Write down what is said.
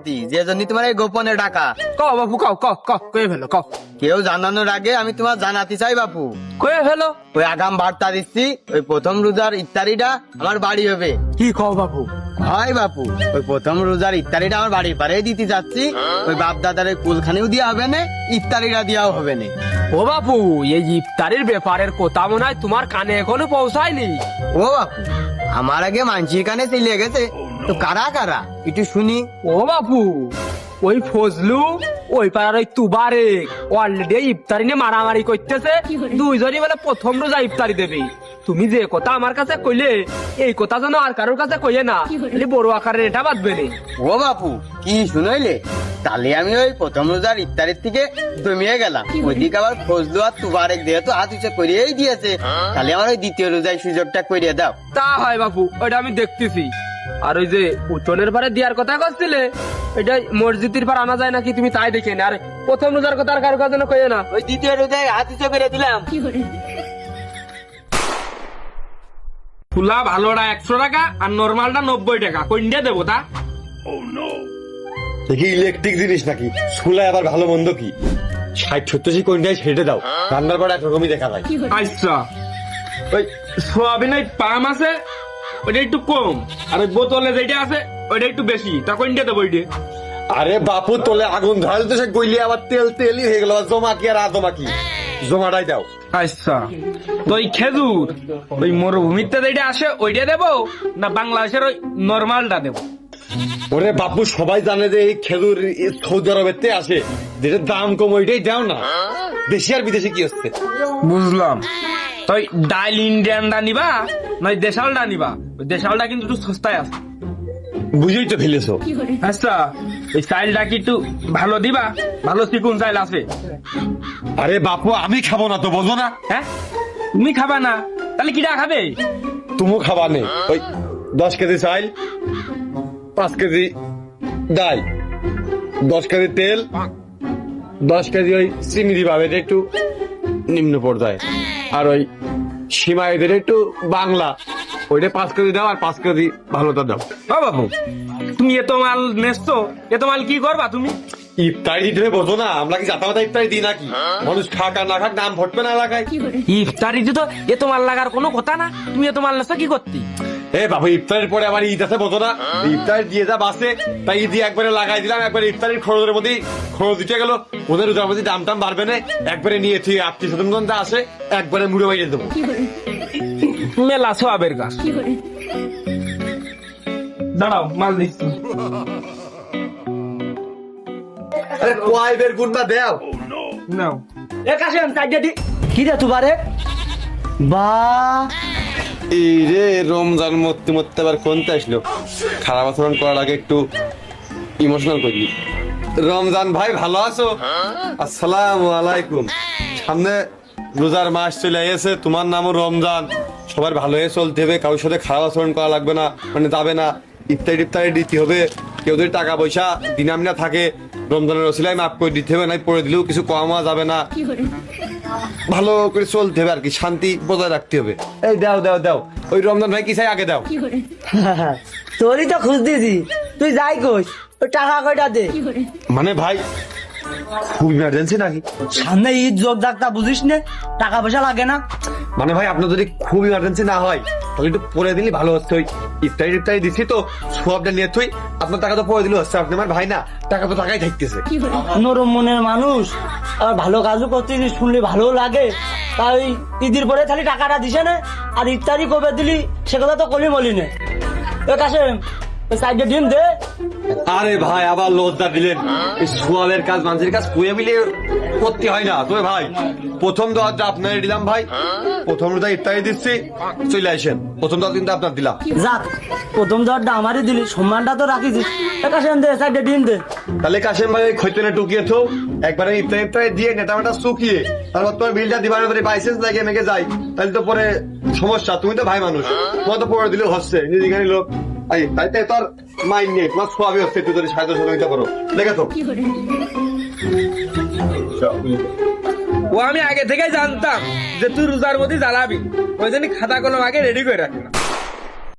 জানাতি, যে জন্য তোমার এই গোপনে ডাকা। কও বাপু, কও কও কও, কয়ে ফেলো, কও কেউ জানানোর আগে আমি তোমার জানাতে চাই বাপু। কয়ে ফেলো। ওই আগাম বার্তা দিচ্ছি, ওই প্রথম রোজার ইফতারিটা আমার বাড়ি হবে। কি কও বাপু? হয় বাপু, ওই প্রথম রোজার ইফতারিটা আমার বাড়ির পারে দিতে যাচ্ছি। ওই বাপ দাদার কুলখানিও দেওয়া হবে না, ইফতারিটা দেওয়াও হবে না। ও বাপু, এই ইফতারির ব্যাপারের কথা মনে হয় তোমার কানে এখনো পৌঁছায়নি। ও বাপু, আমার আগে মানসির কানে চলে গেছে, তো কারা কারা একটু শুনি। ও বাপু, ওই ফজলু ওই পাড়ার ওই তুবারে অলরেডি ইফতারি নিয়ে মারামারি করতেছে। দুইজনই বলে প্রথম রোজা ইফতারি দেবে। তুমি যে কথা আমার কাছে কইলে, এই কথা যেন আর কারোর কাছে কইয়ে না, তাহলে বড় আকারের এটা বাঁধবে না। ও বাপু, কি শুনাইলে? তাহলে আমি ওই প্রথম রোজার ইফতারের থেকে দমিয়ে গেলাম। ওইদিকে আবার ফজলু আর তুবারেক যেহেতু হাত উঁচে করিয়েই দিয়েছে, তাহলে আমার ওই দ্বিতীয় রোজায় সুযোগটা করিয়ে দাও। তা হয় বাপু, ওইটা আমি দেখতেছি। আর ওই যে উঠোনের পারে দেওয়ার কথা করছিলে, এটা মসজিদের পার আনা যায় নাকি তুমি তাই দেখে না। আর প্রথম রোজার কথা আর কারোর কাছে কইয়ে না, ওই দ্বিতীয় রোজায় হাত উঁচে করে দিলাম। ফুলা ভালোটা 100 টাকা আর নরমালটা 90 টাকা, কোনটা দেবো তা? দেখি ইলেকট্রিক জিনিস নাকি, চুলায় আবার ভালো মন্দ কি 60-70 কোনটাই সেটে দাও, রান্নার পর একরকমই দেখা যায়। আচ্ছা, ওই সোয়াবিনের পাম আছে ওইটা একটু কম, আর ওই বোতলে যেটা আছে ওইটা একটু বেশি, তা কোনটা দেবো? ওইটা আরে বাপু, তোলে আগুন ধরালে তো সে গইলে আবার তেল তেলই হয়ে গেল, জমা কি আর আজমা কি, জমাটাই দাও। আচ্ছা, তো ওই খেজুর ওই মরুভূমিতে যেটা আসে ওইটা দেবো, না বাংলাদেশের ওই নরমালটা দেবো? ওরে বাপু, সবাই জানে যে এই খেজুর সৌদি আরবের তে আসে, যেটার দাম কম ওইটাই দাও না, দেশি আর বিদেশি কি হচ্ছে? বুঝলাম। তো ওই ডাইল ইন্ডিয়ানটা নিবা না ওই দেশালটা নিবা? ওই দেশালটা কিন্তু একটু সস্তায় আছে। বুঝেই তো ফেলেছো। আচ্ছা, ওই চাইলটা কি একটু ভালো দিবা? ভালো চিকুন চাইল আছে? আরে বাপু, আমি খাবো না তো, বোঝো না? হ্যাঁ, তুমি খাবা না, তাহলে কিটা খাবে? তুমিও খাবা নেই। ওই 10 কেজি চাইল, 5 কেজি ডাল, 10 কেজি তেল, 10 কেজি ওই চিনি দিবা, এটা একটু নিম্ন পর্যায়ে। আর ওই সীমাইদের একটু বাংলা, ওইটা 5 কেজি দাও, আর 5 কেজি ভালোটা দাও। ও বাবু, তুমি এত মাল নেছো, এত মাল কি করবা তুমি? ইফতারি দিতে হবে, বোঝো না? আমরা কি জাতামাতা ইফতারি দিই নাকি? মানুষ খাক আর না খাক, নাম ভটবে না এলাকায়। ইফতারি তো এত মাল লাগার কোনো কথা না, তুমি এত মাল নেছো কি করতে? এ বাবু, ইফতারের পরে আবার ঈদ আছে, বোঝো না? ইফতার দিয়ে যা বাসে, তাই ঈদ দিয়ে একবারে লাগাই দিলাম, একবারে ইফতারির খরচের মধ্যে খরচ দিতে গেল, ওদের রোজার মধ্যে দাম টাম বাড়বে না, একবারে নিয়ে তুই আত্মীয় স্বজন যা আসে একবারে মুড়ে বাইরে দেবো। মেলা সোয়াবের গাছ। দাঁড়াও, মাল দিচ্ছি। আরে কয়বের গুণবা দেও নাও। কি রে তুবারে? বা এই রে, রমজান মরতে মরতে আবার কোনতে আসলো, খারাপ আচরণ করার আগে একটু ইমোশনাল করলি। রমজান ভাই, ভালো আছো? আসসালামু আলাইকুম। সামনে রোজার মাস চলে এসেছে, তোমার নামও রমজান, সবার ভালো হয়ে চলতে হবে, কারোর সাথে খারাপ আচরণ করা লাগবে না, মানে যাবে না। ইফতারি টিফতারি দিতে হবে, কেউ যদি টাকা পয়সা দিনামিনা থাকে রমজানের ওসিলায় মাফ করে দিতে হবে, নাই পড়ে দিলেও কিছু কমা যাবে না, ভালো করে চলতে হবে আর কি, শান্তি বজায় রাখতে হবে। এই দাও দাও দাও, ওই রমজান ভাই কি চাই আগে দাও। তোরই তো খুঁজ দিছি, তুই যাই কইস, ওই টাকা কয়টা দে। মানে ভাই, খুব ইমার্জেন্সি নাকি? সামনে ঈদ যোগ ডাক্তার বুঝিস নে, টাকা পয়সা লাগে না। মানে ভাই, আপনার যদি খুব ইমার্জেন্সি না হয় তাহলে একটু পরে দিলে ভালো হচ্ছে। ওই ইফতারি টিফতারি দিচ্ছি তো, সবটা নিয়ে তুই আপনার টাকা তো পরে দিলে হচ্ছে, আপনি আমার ভাই না, টাকা তো টাকাই থাকতেছে। নরম মনের মানুষ, আর ভালো কাজও করতেছিস, শুনলে ভালো লাগে। তাই ঈদের পরে খালি টাকাটা দিছে না, আর ইফতারি কবে দিলি সে কথা তো কলি মলি নে। কাশেম, ওই সাইডে ডিম দে। আরে ভাই, আবার লজ্জা দিলেন। এই সোয়াবের কাজ, মানুষের কাজ কুয়ে মিলে করতে হয় না। তবে ভাই, প্রথম দোয়াটা আপনার দিলাম ভাই, প্রথম রোজা ইফতারি দিচ্ছি, চলে আসেন। প্রথম দোয়া কিন্তু আপনার দিলাম। যাক, প্রথম দরটা আমারই দিলি, সম্মানটা তো রাখিছিস। কাশেম দে, সাইডে ডিম দে। তাহলে কাশেম ভাই, খৈতনে টুকিয়ে থো, একবারে ইফতারি ইফতারি দিয়ে নেতা মেটা শুকিয়ে, তারপর তোমার বিলটা দিবার পরে বাইসেন্স লাগিয়ে মেঘে যাই, তাহলে তো পরে সমস্যা। তুমি তো ভাই মানুষ, তোমার তো পরে দিলেও হচ্ছে, নিজেখানি লোক। তাই তোর মাইন্ড নেই, তোমার সবই হচ্ছে, তুই যদি সাহায্য সহযোগিতা করো, দেখে তো। ও আমি আগে থেকে জানতাম যে তুই রোজার মধ্যে জ্বালাবি, ওই জন্য খাতা কলম আগে রেডি করে রাখলাম।